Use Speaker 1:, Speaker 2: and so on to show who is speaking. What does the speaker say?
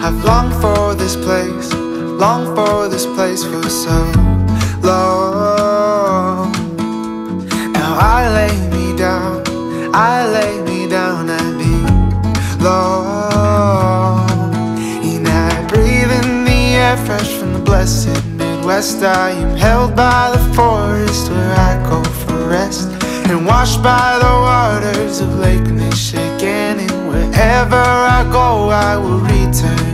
Speaker 1: I've longed for this place, longed for this place for so long. Now I lay me down and be long. And I breathe in the air fresh from the blessed Midwest. I am held by the forest where I go for rest, and washed by the waters of Lake Michigan. And wherever I go I will return